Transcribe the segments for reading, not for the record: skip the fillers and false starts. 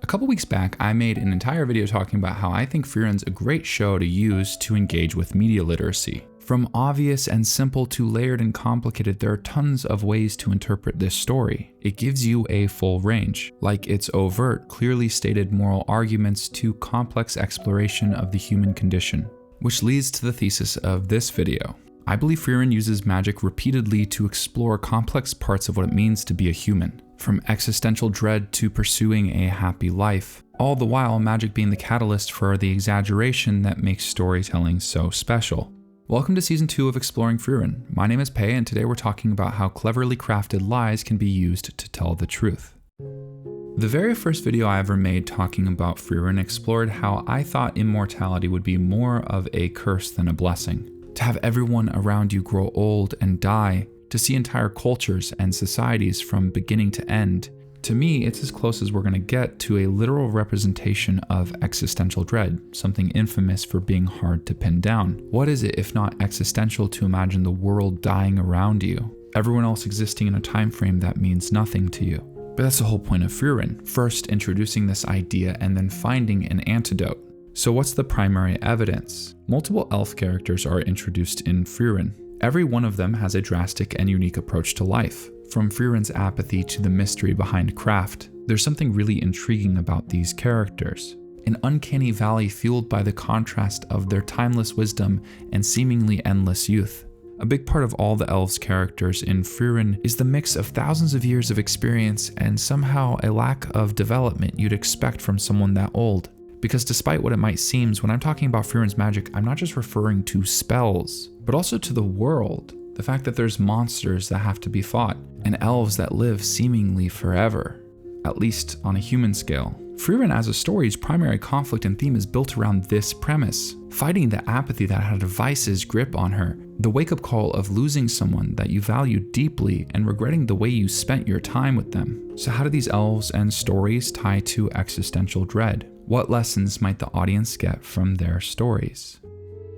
A couple weeks back, I made an entire video talking about how I think Frieren's a great show to use to engage with media literacy. From obvious and simple to layered and complicated, there are tons of ways to interpret this story. It gives you a full range, like its overt, clearly stated moral arguments to complex exploration of the human condition. Which leads to the thesis of this video. I believe Frieren uses magic repeatedly to explore complex parts of what it means to be a human, from existential dread to pursuing a happy life, all the while magic being the catalyst for the exaggeration that makes storytelling so special. Welcome to Season 2 of Exploring Frieren. My name is Pei, and today we're talking about how cleverly crafted lies can be used to tell the truth. The very first video I ever made talking about Frieren explored how I thought immortality would be more of a curse than a blessing. To have everyone around you grow old and die, to see entire cultures and societies from beginning to end. To me, it's as close as we're going to get to a literal representation of existential dread, something infamous for being hard to pin down. What is it if not existential to imagine the world dying around you, everyone else existing in a time frame that means nothing to you? But that's the whole point of Frieren, first introducing this idea and then finding an antidote. So what's the primary evidence? Multiple elf characters are introduced in Frieren. Every one of them has a drastic and unique approach to life. From Frieren's apathy to the mystery behind craft, there's something really intriguing about these characters. An uncanny valley fueled by the contrast of their timeless wisdom and seemingly endless youth. A big part of all the elves' characters in Frieren is the mix of thousands of years of experience and somehow a lack of development you'd expect from someone that old. Because despite what it might seem, when I'm talking about Frieren's magic, I'm not just referring to spells, but also to the world. The fact that there's monsters that have to be fought, and elves that live seemingly forever, at least on a human scale. Frieren as a story's primary conflict and theme is built around this premise, fighting the apathy that had a vice's grip on her, the wake-up call of losing someone that you value deeply and regretting the way you spent your time with them. So how do these elves and stories tie to existential dread? What lessons might the audience get from their stories?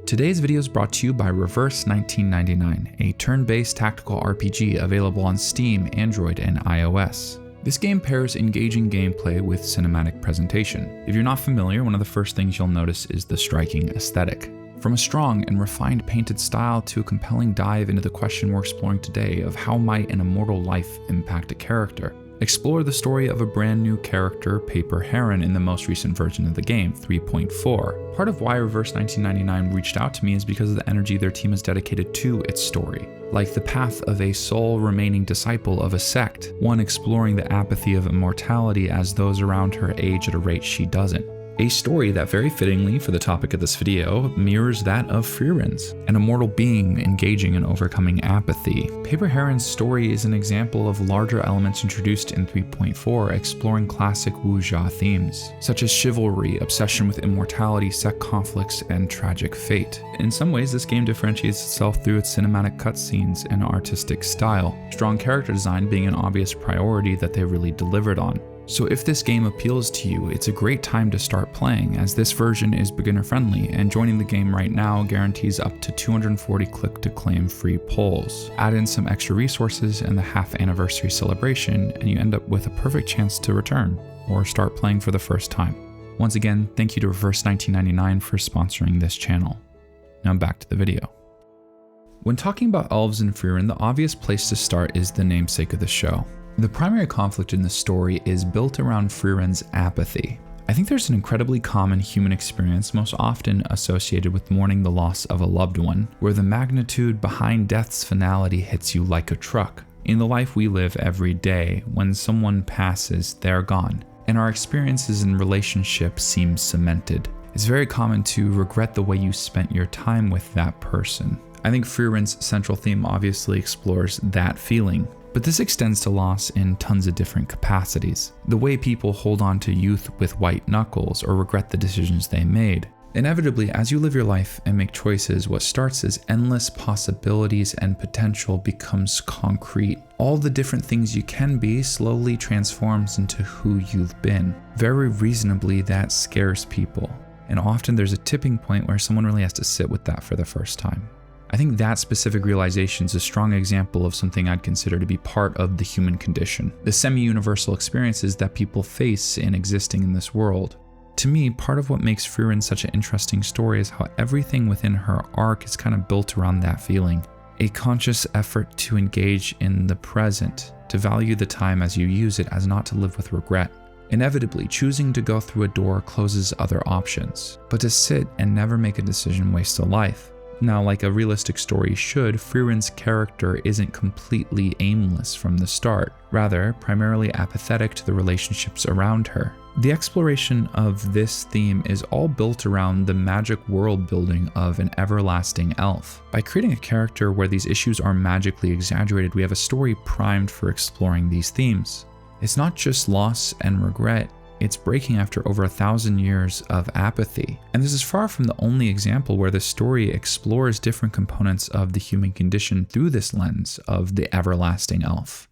Today's video is brought to you by Reverse 1999, a turn-based tactical RPG available on Steam, Android, and iOS. This game pairs engaging gameplay with cinematic presentation. If you're not familiar, one of the first things you'll notice is the striking aesthetic. From a strong and refined painted style to a compelling dive into the question we're exploring today of how might an immortal life impact a character. Explore the story of a brand new character, Frieren, in the most recent version of the game, 3.4. Part of why Reverse 1999 reached out to me is because of the energy their team has dedicated to its story. Like the path of a sole remaining disciple of a sect, one exploring the apathy of immortality as those around her age at a rate she doesn't. A story that very fittingly for the topic of this video mirrors that of Frieren's, an immortal being engaging in overcoming apathy. Frieren's story is an example of larger elements introduced in 3.4 exploring classic Wuxia themes, such as chivalry, obsession with immortality, sect conflicts, and tragic fate. In some ways, this game differentiates itself through its cinematic cutscenes and artistic style, strong character design being an obvious priority that they really delivered on. So if this game appeals to you, it's a great time to start playing, as this version is beginner friendly, and joining the game right now guarantees up to 240 click to claim free polls. Add in some extra resources and the half anniversary celebration, and you end up with a perfect chance to return, or start playing for the first time. Once again, thank you to Reverse 1999 for sponsoring this channel. Now back to the video. When talking about elves in Frieren, the obvious place to start is the namesake of the show. The primary conflict in the story is built around Frieren's apathy. I think there's an incredibly common human experience most often associated with mourning the loss of a loved one, where the magnitude behind death's finality hits you like a truck. In the life we live every day, when someone passes, they're gone, and our experiences and relationships seem cemented. It's very common to regret the way you spent your time with that person. I think Frieren's central theme obviously explores that feeling. But this extends to loss in tons of different capacities. The way people hold on to youth with white knuckles or regret the decisions they made. Inevitably, as you live your life and make choices, what starts as endless possibilities and potential becomes concrete. All the different things you can be slowly transforms into who you've been. Very reasonably, that scares people. And often there's a tipping point where someone really has to sit with that for the first time. I think that specific realization is a strong example of something I'd consider to be part of the human condition, the semi-universal experiences that people face in existing in this world. To me, part of what makes Frieren such an interesting story is how everything within her arc is kind of built around that feeling. A conscious effort to engage in the present, to value the time as you use it as not to live with regret. Inevitably, choosing to go through a door closes other options, but to sit and never make a decision wastes a life. Now, like a realistic story should, Frieren's character isn't completely aimless from the start, rather primarily apathetic to the relationships around her. The exploration of this theme is all built around the magic world building of an everlasting elf. By creating a character where these issues are magically exaggerated, we have a story primed for exploring these themes. It's not just loss and regret, it's breaking after over 1,000 years of apathy. And this is far from the only example where the story explores different components of the human condition through this lens of the everlasting elf.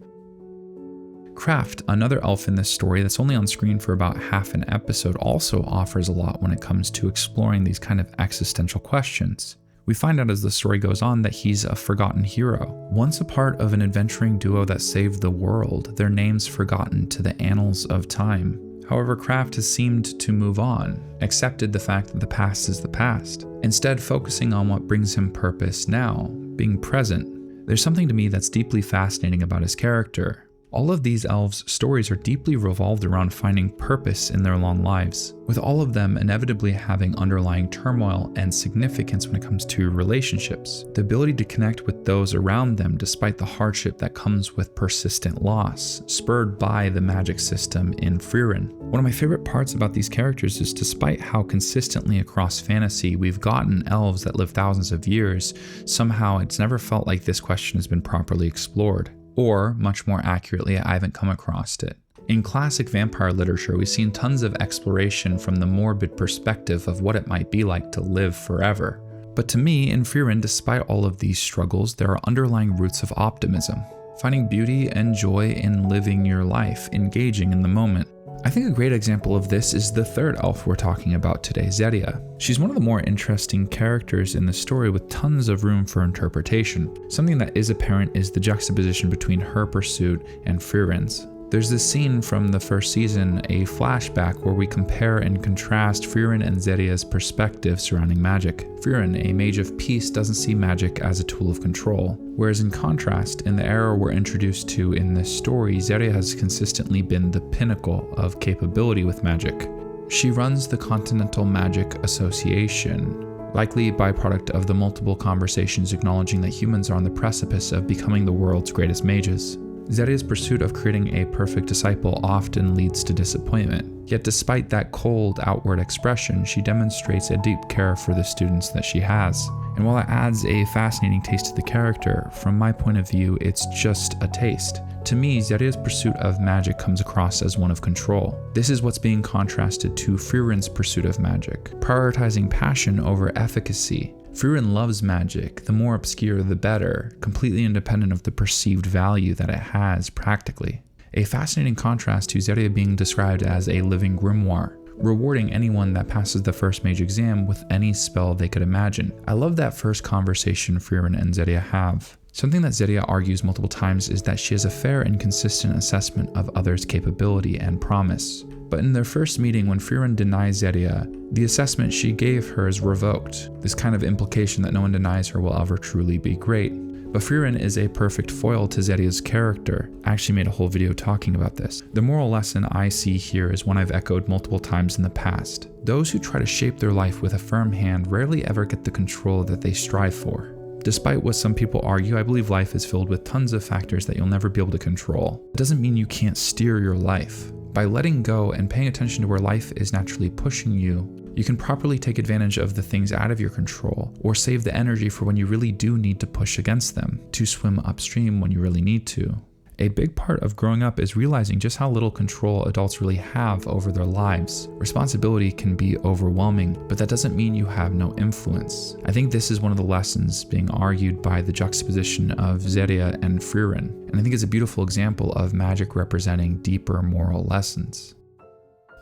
Kraft, another elf in this story that's only on screen for about half an episode, also offers a lot when it comes to exploring these kind of existential questions. We find out as the story goes on that he's a forgotten hero. Once a part of an adventuring duo that saved the world, their names forgotten to the annals of time. However, Kraft has seemed to move on, accepted the fact that the past is the past, instead focusing on what brings him purpose now, being present. There's something to me that's deeply fascinating about his character. All of these elves' stories are deeply revolved around finding purpose in their long lives, with all of them inevitably having underlying turmoil and significance when it comes to relationships, the ability to connect with those around them despite the hardship that comes with persistent loss, spurred by the magic system in Frieren. One of my favorite parts about these characters is despite how consistently across fantasy we've gotten elves that live thousands of years, somehow it's never felt like this question has been properly explored. Or, much more accurately, I haven't come across it. In classic vampire literature, we've seen tons of exploration from the morbid perspective of what it might be like to live forever. But to me, in Frieren, despite all of these struggles, there are underlying roots of optimism. Finding beauty and joy in living your life, engaging in the moment. I think a great example of this is the third elf we're talking about today, Zeria. She's one of the more interesting characters in the story with tons of room for interpretation. Something that is apparent is the juxtaposition between her pursuit and Frieren's. There's this scene from the first season, a flashback where we compare and contrast Frieren and Zeria's perspective surrounding magic. Frieren, a mage of peace, doesn't see magic as a tool of control, whereas in contrast, in the era we're introduced to in this story, Zeria has consistently been the pinnacle of capability with magic. She runs the Continental Magic Association, likely a byproduct of the multiple conversations acknowledging that humans are on the precipice of becoming the world's greatest mages. Zeria's pursuit of creating a perfect disciple often leads to disappointment, yet despite that cold outward expression, she demonstrates a deep care for the students that she has. And while it adds a fascinating taste to the character, from my point of view, it's just a taste. To me, Zeria's pursuit of magic comes across as one of control. This is what's being contrasted to Frieren's pursuit of magic, prioritizing passion over efficacy. Frieren loves magic, the more obscure the better, completely independent of the perceived value that it has practically. A fascinating contrast to Zeria being described as a living grimoire, rewarding anyone that passes the first mage exam with any spell they could imagine. I love that first conversation Frieren and Zeria have. Something that Zeria argues multiple times is that she has a fair and consistent assessment of others' capability and promise. But in their first meeting, when Frieren denies Zeria, the assessment she gave her is revoked, this kind of implication that no one denies her will ever truly be great. But Frieren is a perfect foil to Zeria's character. I actually made a whole video talking about this. The moral lesson I see here is one I've echoed multiple times in the past. Those who try to shape their life with a firm hand rarely ever get the control that they strive for. Despite what some people argue, I believe life is filled with tons of factors that you'll never be able to control. It doesn't mean you can't steer your life. By letting go and paying attention to where life is naturally pushing you, you can properly take advantage of the things out of your control, or save the energy for when you really do need to push against them, to swim upstream when you really need to. A big part of growing up is realizing just how little control adults really have over their lives. Responsibility can be overwhelming, but that doesn't mean you have no influence. I think this is one of the lessons being argued by the juxtaposition of Zeria and Frieren, and I think it's a beautiful example of magic representing deeper moral lessons.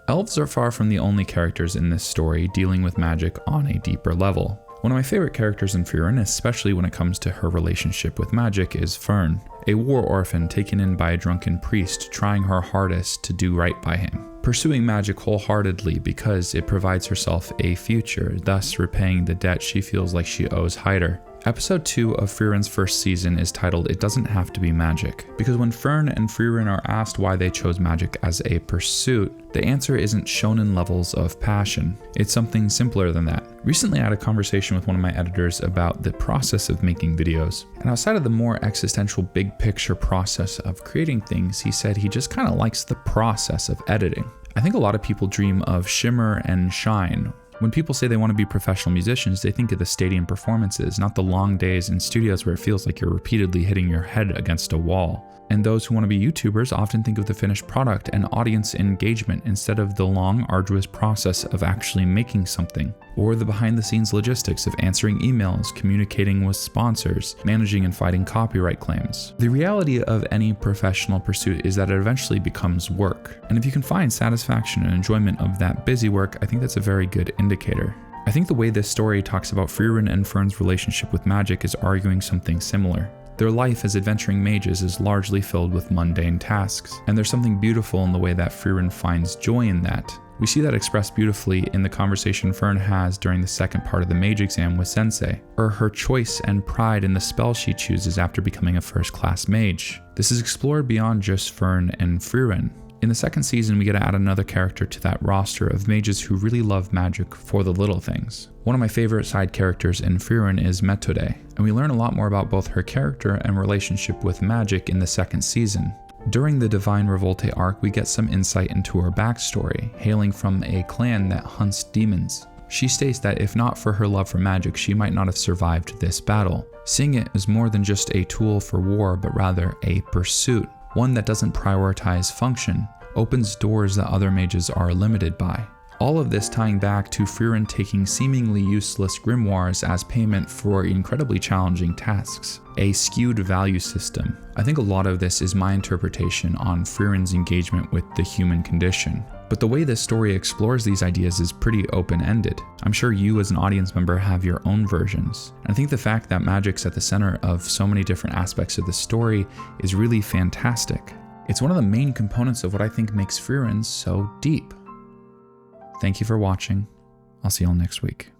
Elves are far from the only characters in this story dealing with magic on a deeper level. One of my favorite characters in Frieren, especially when it comes to her relationship with magic, is Frieren, a war orphan taken in by a drunken priest trying her hardest to do right by him, pursuing magic wholeheartedly because it provides herself a future, thus repaying the debt she feels like she owes Hyder. Episode 2 of Frieren's first season is titled It Doesn't Have to Be Magic, because when Fern and Frieren are asked why they chose magic as a pursuit, the answer isn't shonen levels of passion. It's something simpler than that. Recently I had a conversation with one of my editors about the process of making videos, and outside of the more existential big picture process of creating things, he said he just kind of likes the process of editing. I think a lot of people dream of shimmer and shine. When people say they want to be professional musicians, they think of the stadium performances, not the long days in studios where it feels like you're repeatedly hitting your head against a wall. And those who want to be YouTubers often think of the finished product and audience engagement instead of the long, arduous process of actually making something, or the behind-the-scenes logistics of answering emails, communicating with sponsors, managing and fighting copyright claims. The reality of any professional pursuit is that it eventually becomes work. And if you can find satisfaction and enjoyment of that busy work, I think that's a very good indicator. I think the way this story talks about Frieren and Fern's relationship with magic is arguing something similar. Their life as adventuring mages is largely filled with mundane tasks, and there's something beautiful in the way that Frieren finds joy in that. We see that expressed beautifully in the conversation Fern has during the second part of the mage exam with Sensei, or her choice and pride in the spell she chooses after becoming a first-class mage. This is explored beyond just Fern and Frieren. In the second season, we get to add another character to that roster of mages who really love magic for the little things. One of my favorite side characters in Frieren is Methode, and we learn a lot more about both her character and relationship with magic in the second season. During the Divine Revolte arc, we get some insight into her backstory, hailing from a clan that hunts demons. She states that if not for her love for magic, she might not have survived this battle, seeing it as more than just a tool for war, but rather a pursuit. One that doesn't prioritize function, opens doors that other mages are limited by. All of this tying back to Frieren taking seemingly useless grimoires as payment for incredibly challenging tasks. A skewed value system. I think a lot of this is my interpretation on Frieren's engagement with the human condition. But the way this story explores these ideas is pretty open-ended. I'm sure you as an audience member have your own versions. And I think the fact that magic's at the center of so many different aspects of the story is really fantastic. It's one of the main components of what I think makes Frieren so deep. Thank you for watching. I'll see you all next week.